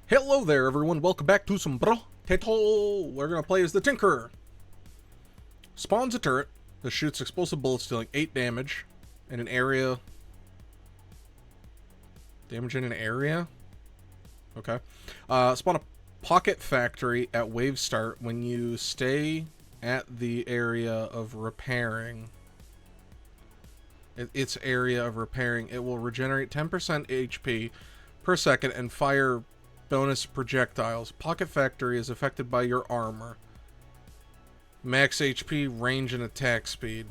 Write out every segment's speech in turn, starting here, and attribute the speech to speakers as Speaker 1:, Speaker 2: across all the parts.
Speaker 1: Hello there, everyone. Welcome back to some Brotato. We're going to play as the Tinkerer. Spawns a turret that shoots explosive bullets dealing 8 damage in an area. Damage in an area? Okay. Spawn a pocket factory at wave start when you stay at the area of repairing. Its area of repairing. It will regenerate 10% HP per second and fire bonus projectiles. Pocket factory is affected by your armor. Max HP, range, and attack speed.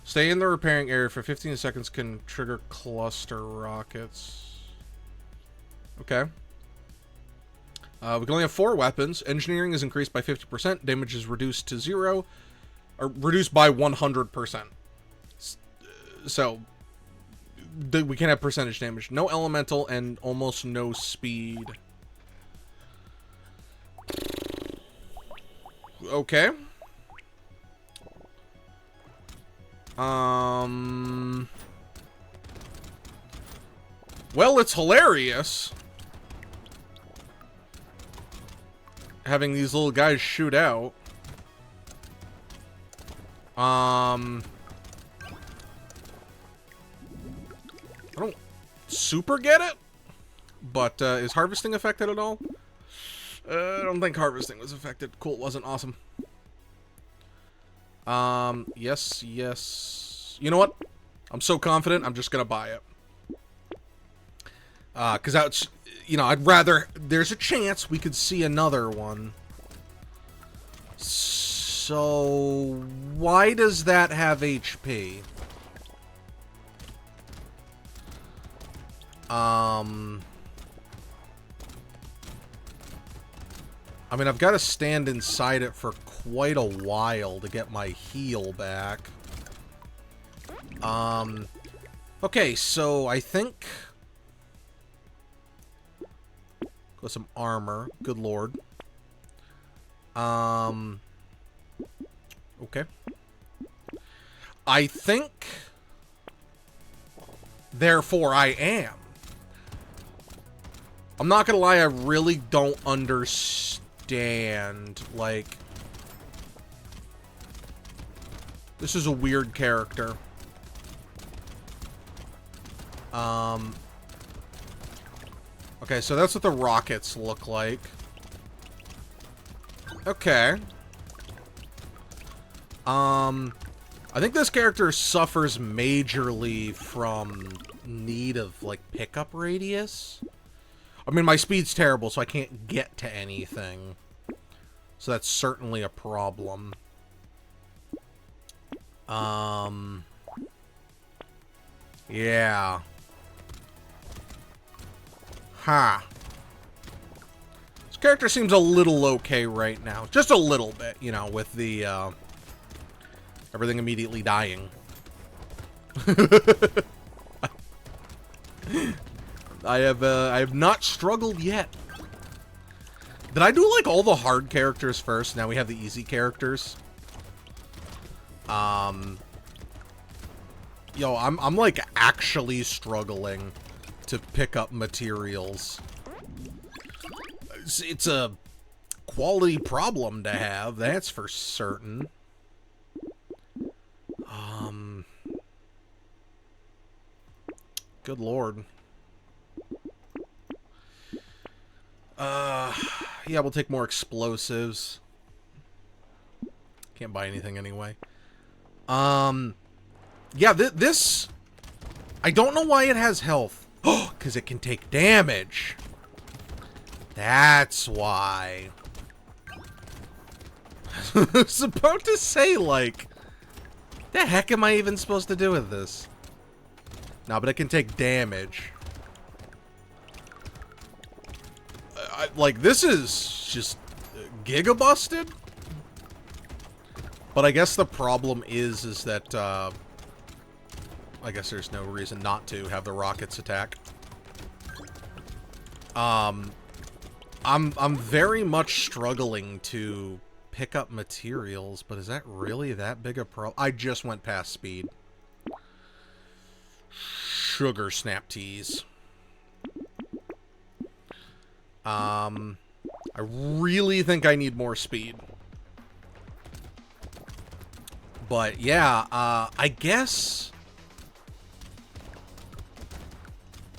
Speaker 1: Stay in the repairing area for 15 seconds can trigger cluster rockets. Okay. We can only have 4 weapons. Engineering is increased by 50%. Damage is reduced to 0. Or reduced by 100%. So we can have percentage damage. No elemental and almost no speed. Okay. Well, it's hilarious having these little guys shoot out. I don't super get it, but is harvesting affected at all? I don't think harvesting was affected. Cool, it wasn't. Awesome. Yes. You know what? I'm so confident, I'm just gonna buy it. Because that's, you know, I'd rather, there's a chance we could see another one. So, why does that have HP? I mean, I've got to stand inside it for quite a while to get my heal back. Okay, so I think... Got some armor. Good lord. Okay. I think... Therefore, I am. I'm not gonna lie, I really don't understand, like... This is a weird character. Okay, so that's what the rockets look like. Okay. I think this character suffers majorly from need of, like, pickup radius. I mean, my speed's terrible, so I can't get to anything. So that's certainly a problem. Yeah. Ha. This character seems a little okay right now. Just a little bit, you know, with the, everything immediately dying. I have not struggled yet. Did I do, like, all the hard characters first? Now we have the easy characters. Yo, I'm like, actually struggling to pick up materials. It's a quality problem to have, that's for certain. Good lord. Yeah, we'll take more explosives. Can't buy anything anyway. Yeah, this... I don't know why it has health. Oh, because it can take damage. That's why. I was about to say, like... The heck am I even supposed to do with this? No, but it can take damage. Like, this is just giga-busted. But I guess the problem is that, I guess there's no reason not to have the rockets attack. I'm very much struggling to pick up materials, but is that really that big a problem? I just went past speed. Sugar snap teas. I really think I need more speed. But yeah, I guess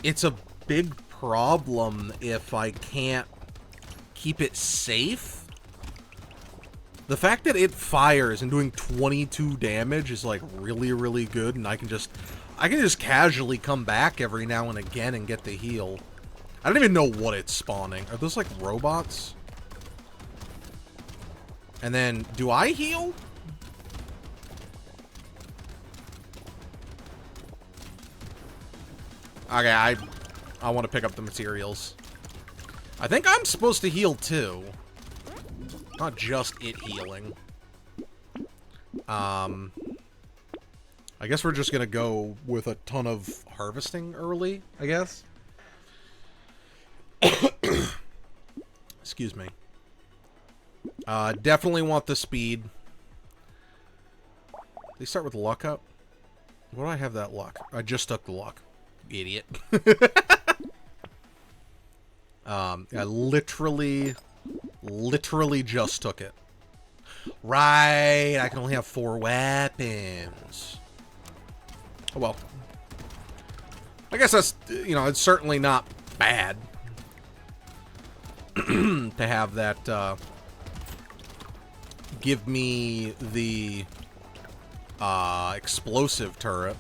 Speaker 1: it's a big problem if I can't keep it safe. The fact that it fires and doing 22 damage is like really, really good, and I can just casually come back every now and again and get the heal. I don't even know what it's spawning. Are those like robots? And then, do I heal? Okay, I want to pick up the materials. I think I'm supposed to heal too. Not just it healing. I guess we're just gonna go with a ton of harvesting early, I guess. Excuse me. Definitely want the speed. They start with luck up? What do I have that luck? I just took the luck. Idiot. I literally just took it. Right, I can only have 4 weapons. Oh well. I guess that's, you know, it's certainly not bad to have that, give me the, explosive turret.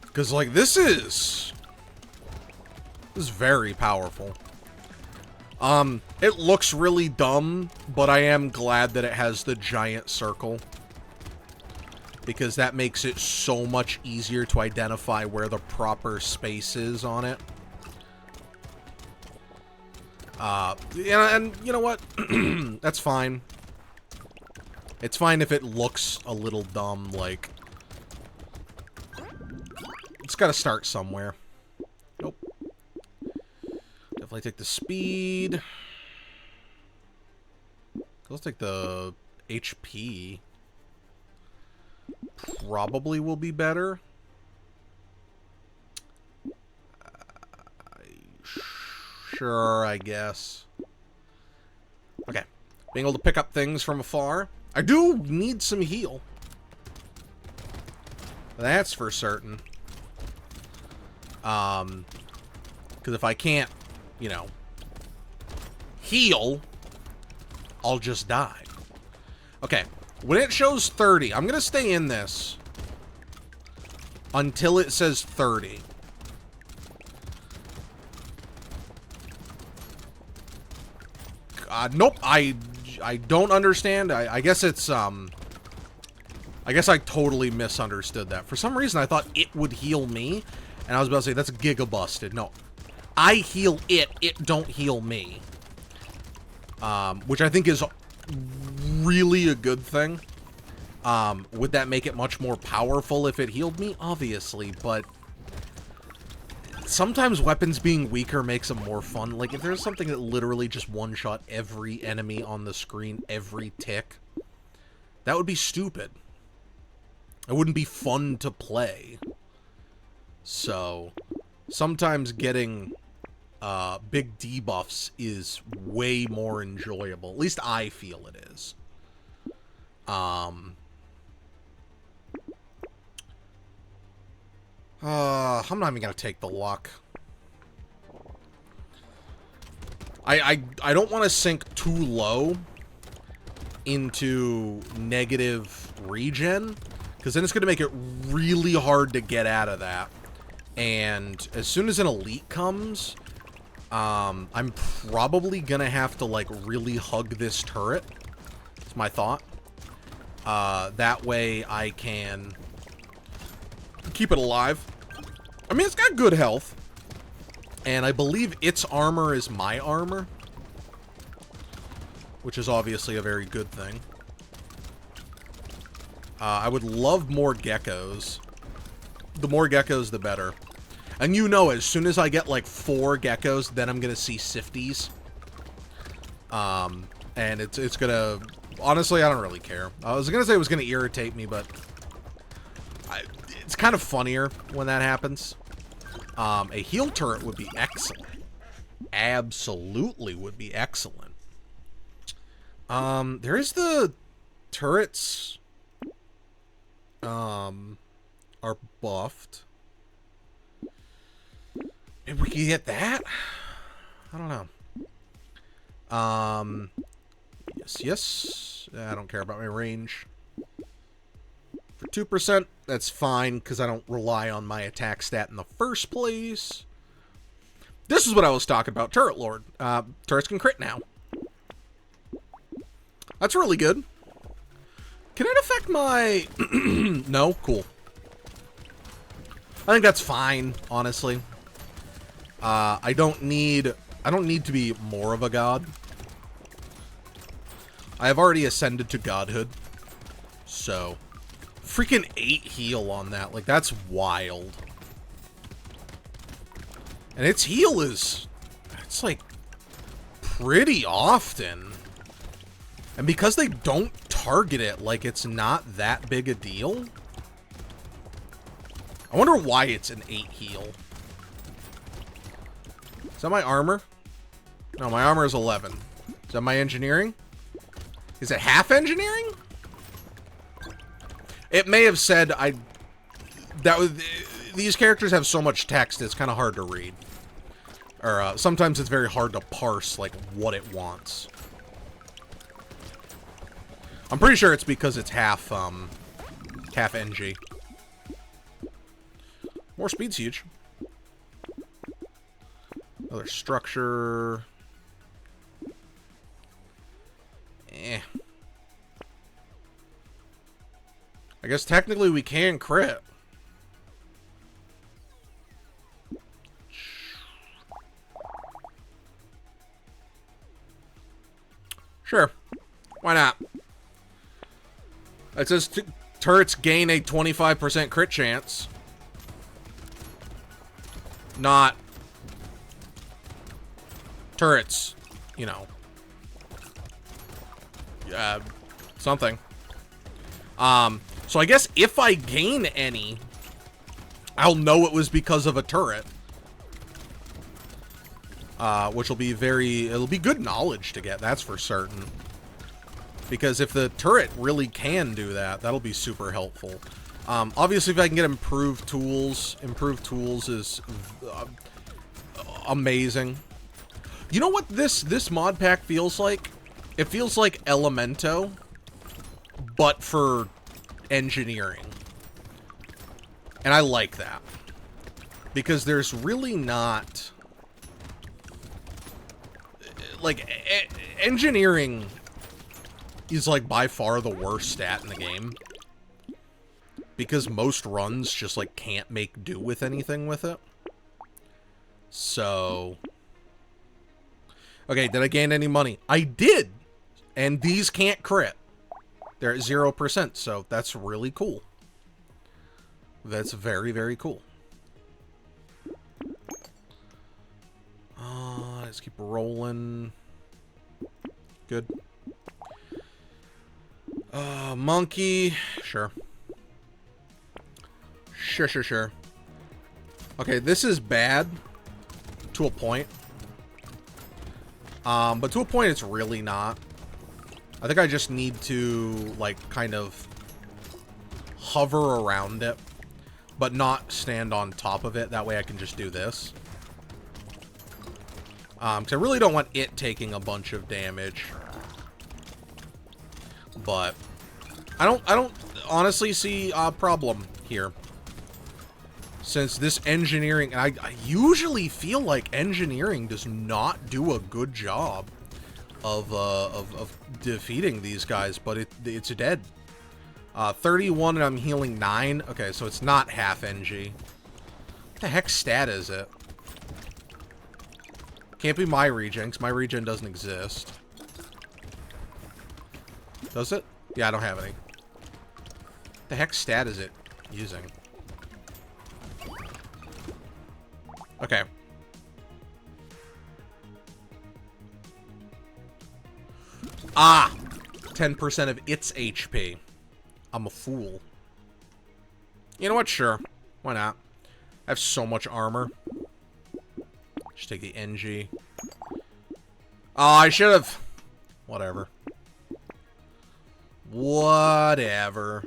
Speaker 1: Because, like, this is very powerful. It looks really dumb, but I am glad that it has the giant circle. Because that makes it so much easier to identify where the proper space is on it. And you know what? That's fine. It's fine if it looks a little dumb, like... It's gotta start somewhere. Nope. Definitely take the speed. Let's take the HP. Probably will be better. Sure, I guess. Okay. Being able to pick up things from afar. I do need some heal. That's for certain. Because if I can't, you know, heal, I'll just die. Okay, when it shows 30, I'm gonna stay in this until it says 30. Nope, I don't understand. I guess it's, I guess I totally misunderstood that. For some reason, I thought it would heal me. And I was about to say, that's giga busted. No. I heal it, it don't heal me. Which I think is really a good thing. Would that make it much more powerful if it healed me? Obviously, but... sometimes weapons being weaker makes them more fun. Like, if there's something that literally just one-shot every enemy on the screen, every tick, that would be stupid. It wouldn't be fun to play. So, sometimes getting big debuffs is way more enjoyable. At least I feel it is. I'm not even gonna take the luck. I don't want to sink too low into negative regen, because then it's gonna make it really hard to get out of that. And as soon as an elite comes, I'm probably gonna have to, like, really hug this turret. That's my thought. That way I can keep it alive. I mean, it's got good health. And I believe its armor is my armor. Which is obviously a very good thing. I would love more geckos. The more geckos, the better. And you know, as soon as I get, like, 4 geckos, then I'm gonna see sifties. And it's gonna... honestly, I don't really care. I was gonna say it was gonna irritate me, but... it's kind of funnier when that happens. A heal turret would be excellent. Absolutely would be excellent. There is the turrets are buffed. Maybe we can get that? I don't know. Yes. I don't care about my range. For 2%, that's fine, because I don't rely on my attack stat in the first place. This is what I was talking about, Turret Lord. Turrets can crit now. That's really good. Can it affect my... No? Cool. I think that's fine, honestly. I don't need to be more of a god. I have already ascended to godhood. So, freaking 8 heal on that. Like, that's wild. And its heal is... It's, like, pretty often. And because they don't target it, like, it's not that big a deal. I wonder why it's an 8 heal. Is that my armor? No, my armor is 11. Is that my engineering? Is it half engineering? It may have said these characters have so much text, it's kind of hard to read. Or sometimes it's very hard to parse, like, what it wants. I'm pretty sure it's because it's half NG. More speed's huge. Another structure. I guess technically we can crit. Sure. Why not? It says turrets gain a 25% crit chance. Not turrets, you know. Something. So I guess if I gain any, I'll know it was because of a turret. Which will be it'll be good knowledge to get, that's for certain. Because if the turret really can do that, that'll be super helpful. Obviously, if I can get improved tools is amazing. You know what this mod pack feels like? It feels like Elemento, but for engineering. And I like that. Because there's really not... Like, engineering is, like, by far the worst stat in the game. Because most runs just, like, can't make do with anything with it. So... Okay, did I gain any money? I did! And these can't crit. They're at 0%, so that's really cool. That's very, very cool. Let's keep rolling. Good. Monkey. Sure. Sure. Okay, this is bad. To a point. But to a point, it's really not. I think I just need to, like, kind of hover around it, but not stand on top of it. That way I can just do this. Because I really don't want it taking a bunch of damage. But I don't honestly see a problem here. Since this engineering, and I usually feel like engineering does not do a good job of defeating these guys, but it's dead. 31 and I'm healing 9. Okay, so it's not half NG. What the heck stat is it? Can't be my regen, because my regen doesn't exist. Does it? Yeah, I don't have any. What the heck stat is it using? Okay. Ah! 10% of its HP. I'm a fool. You know what? Sure. Why not? I have so much armor. Just take the NG. Oh, I should have... Whatever. Whatever.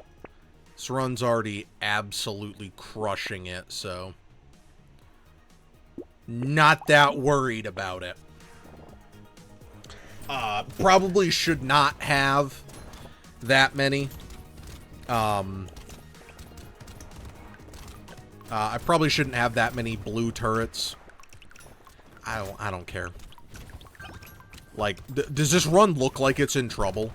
Speaker 1: This run's already absolutely crushing it, so... Not that worried about it. Probably should not have that many. I probably shouldn't have that many blue turrets. I don't care. Like, does this run look like it's in trouble?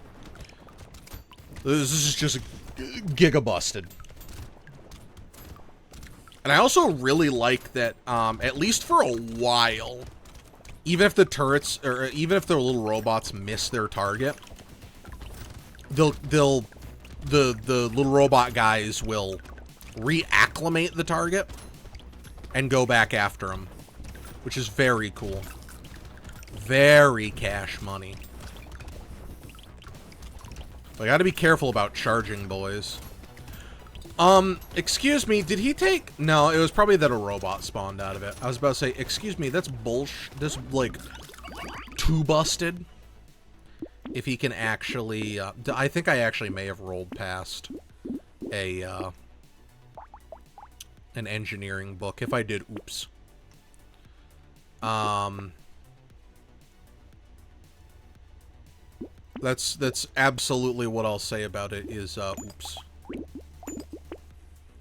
Speaker 1: This is just giga busted. And I also really like that, at least for a while, even if the turrets, or even if the little robots miss their target, the little robot guys will reacclimate the target and go back after them, which is very cool. Very cash money. I gotta be careful about charging, boys. Excuse me, did he take... No, it was probably that a robot spawned out of it. I was about to say, excuse me, that's bullshit. This, like, too busted. If he can actually, I think I actually may have rolled past an engineering book. If I did, oops. That's absolutely what I'll say about it is, oops.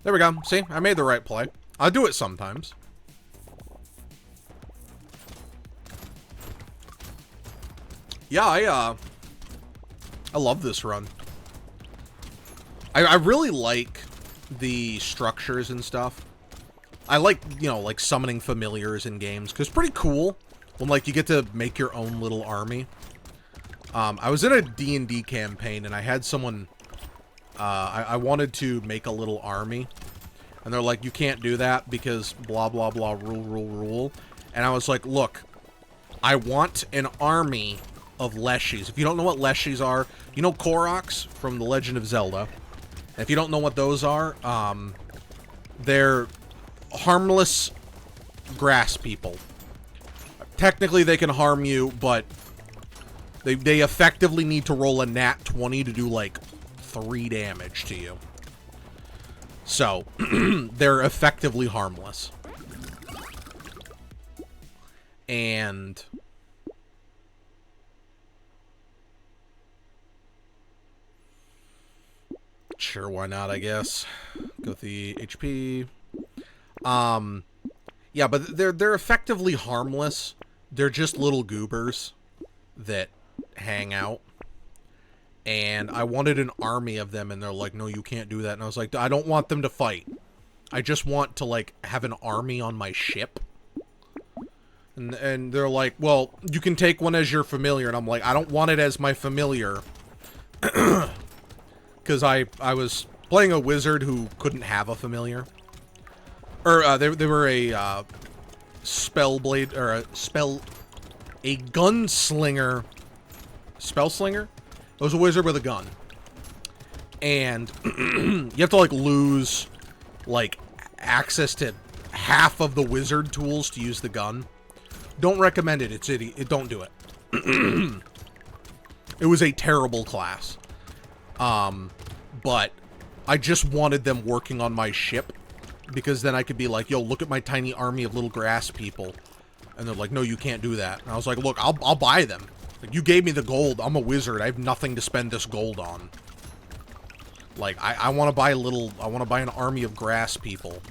Speaker 1: There we go. See? I made the right play. I'll do it sometimes. Yeah, I love this run. I really like the structures and stuff. I like, you know, like summoning familiars in games, because it's pretty cool when, like, you get to make your own little army. I was in a D&D campaign, and I had someone... I wanted to make a little army, and they're like, you can't do that because blah, blah, blah, rule. And I was like, look, I want an army of Leshies. If you don't know what Leshies are, you know Koroks from The Legend of Zelda. And if you don't know what those are, they're harmless grass people. Technically, they can harm you, but they effectively need to roll a nat 20 to do, like, 3 damage to you. So, they're effectively harmless. And... sure, why not, I guess. Go with the HP. Yeah, but they're effectively harmless. They're just little goobers that hang out. And I wanted an army of them, and they're like, no, you can't do that. And I was like, I don't want them to fight. I just want to, like, have an army on my ship. And they're like, well, you can take one as your familiar. And I'm like, I don't want it as my familiar. Because I was playing a wizard who couldn't have a familiar. Or, they were a, spellblade, or a gunslinger. Spellslinger? It was a wizard with a gun. And you have to, like, lose, like, access to half of the wizard tools to use the gun. Don't recommend it. It's idiot. Don't do it. It was a terrible class. But I just wanted them working on my ship, because then I could be like, yo, look at my tiny army of little grass people. And they're like, no, you can't do that. And I was like, look, I'll buy them. Like, you gave me the gold. I'm a wizard. I have nothing to spend this gold on. Like, I want to buy an army of grass people.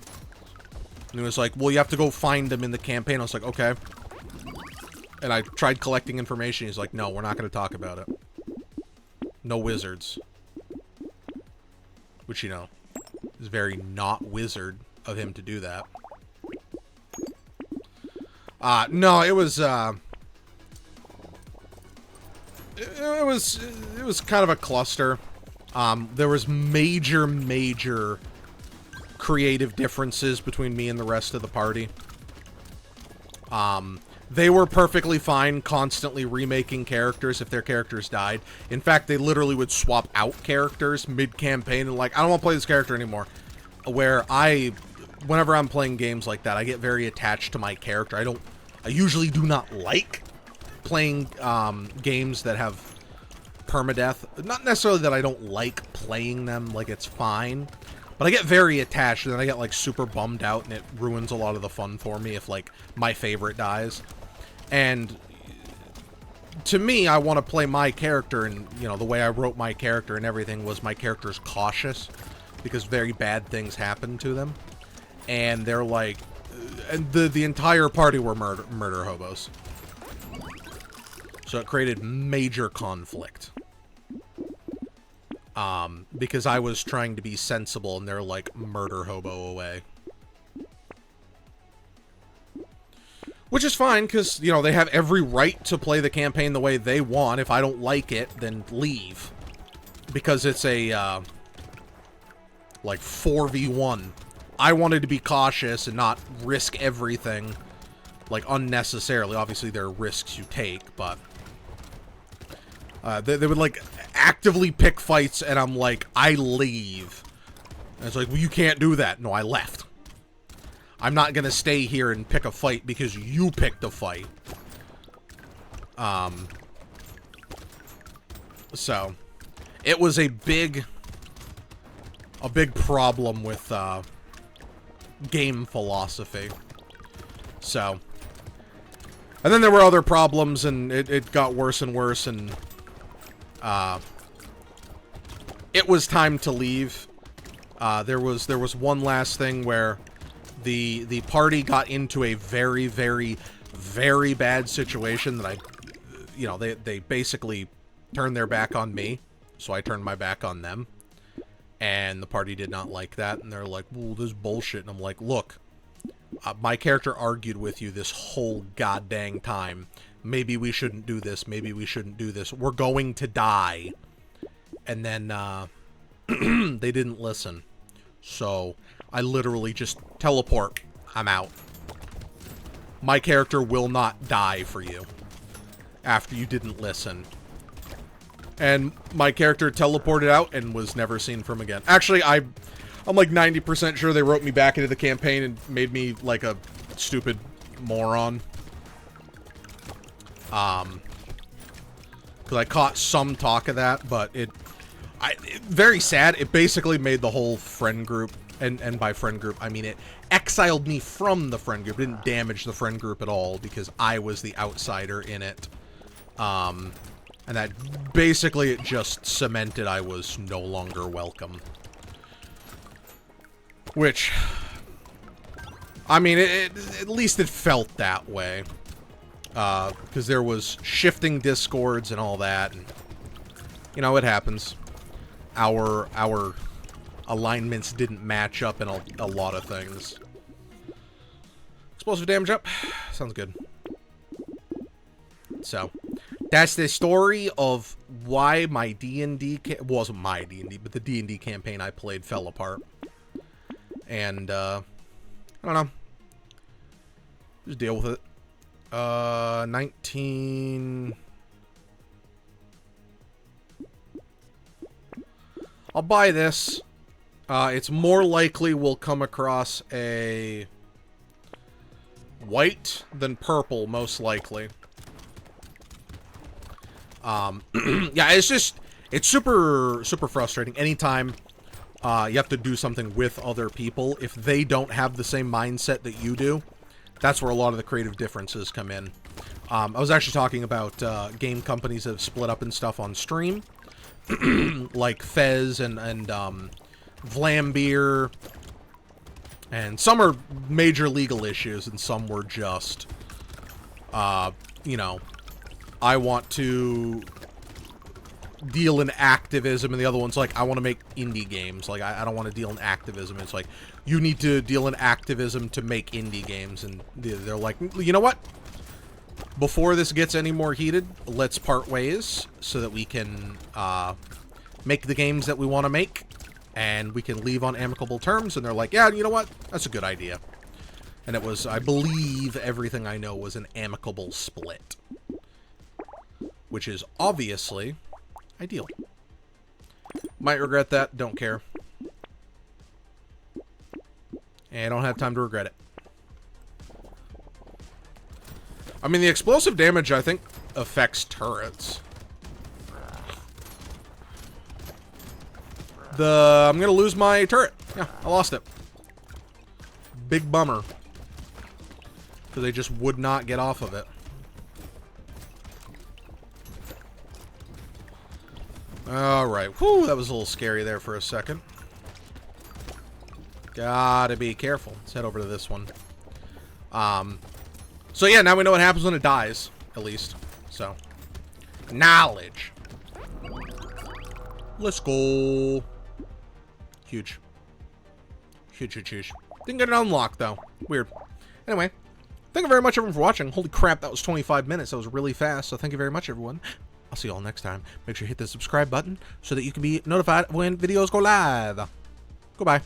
Speaker 1: And it was like, well, you have to go find them in the campaign. I was like, okay. And I tried collecting information. He's like, no, we're not going to talk about it. No wizards. Which, you know, is very not wizard of him to do that. No, it was, it was kind of a cluster. There was major creative differences between me and the rest of the party. They were perfectly fine constantly remaking characters if their characters died. In fact, they literally would swap out characters mid-campaign and like, I don't want to play this character anymore. Where whenever I'm playing games like that, I get very attached to my character. I usually do not like playing games that have permadeath. Not necessarily that I don't like playing them, like it's fine, but I get very attached and then I get like super bummed out and it ruins a lot of the fun for me if like my favorite dies. And to me, I want to play my character, and you know, the way I wrote my character and everything was my character's cautious because very bad things happen to them. And they're like, and the entire party were murder hobos. So it created major conflict. Because I was trying to be sensible and they're like murder hobo away. Which is fine, because, you know, they have every right to play the campaign the way they want. If I don't like it, then leave. Because it's a, like, 4v1. I wanted to be cautious and not risk everything, like, unnecessarily. Obviously, there are risks you take, but... they would, like, actively pick fights, and I'm like, I leave. And it's like, well, you can't do that. No, I left. I'm not gonna stay here and pick a fight because you picked a fight. So, it was a big problem with, game philosophy. So, and then there were other problems, and it got worse and worse, and, it was time to leave. There was one last thing where the party got into a very, very, very bad situation that you know, they basically turned their back on me, so I turned my back on them. And the party did not like that, and they're like, well, this is bullshit. And I'm like, look, my character argued with you this whole goddamn time. Maybe we shouldn't do this, maybe we shouldn't do this. We're going to die. And then, they didn't listen. So, I literally just teleport. I'm out. My character will not die for you after you didn't listen. And my character teleported out and was never seen from again. Actually, I'm like 90% sure they wrote me back into the campaign and made me like a stupid moron. Because I caught some talk of that, but very sad. It basically made the whole friend group, and by friend group, I mean it exiled me from the friend group. It didn't damage the friend group at all because I was the outsider in it. And that basically it just cemented I was no longer welcome. Which, I mean, at least it felt that way. Because there was shifting discords and all that, and, you know, it happens. Our alignments didn't match up in a lot of things. Explosive damage up. Sounds good. So, that's the story of why my D&D... wasn't my D&D, but the D&D campaign I played fell apart. And, I don't know. Just deal with it. 19... I'll buy this. It's more likely we'll come across a white than purple, most likely. Yeah, it's super frustrating. Anytime you have to do something with other people, if they don't have the same mindset that you do, that's where a lot of the creative differences come in. I was actually talking about game companies that have split up and stuff on stream, like Fez and Vlambeer, and some are major legal issues, and some were just, you know, I want to deal in activism, and the other one's like, I want to make indie games. Like, I don't want to deal in activism. It's like, you need to deal in activism to make indie games, and they're like, you know what? Before this gets any more heated, let's part ways so that we can make the games that we want to make, and we can leave on amicable terms. And they're like, yeah, you know what? That's a good idea. And it was, I believe, everything I know was an amicable split, which is obviously ideal. Might regret that, don't care. And I don't have time to regret it. I mean, the explosive damage, I think, affects turrets. I'm gonna lose my turret. Yeah, I lost it. Big bummer. Because they just would not get off of it. Alright. Whew, that was a little scary there for a second. Gotta be careful. Let's head over to this one. So yeah, now we know what happens when it dies, at least. So, knowledge. Let's go. Huge. Huge, huge, huge. Didn't get it unlocked, though. Weird. Anyway, thank you very much, everyone, for watching. Holy crap, that was 25 minutes. That was really fast, so thank you very much, everyone. I'll see you all next time. Make sure you hit the subscribe button so that you can be notified when videos go live. Goodbye.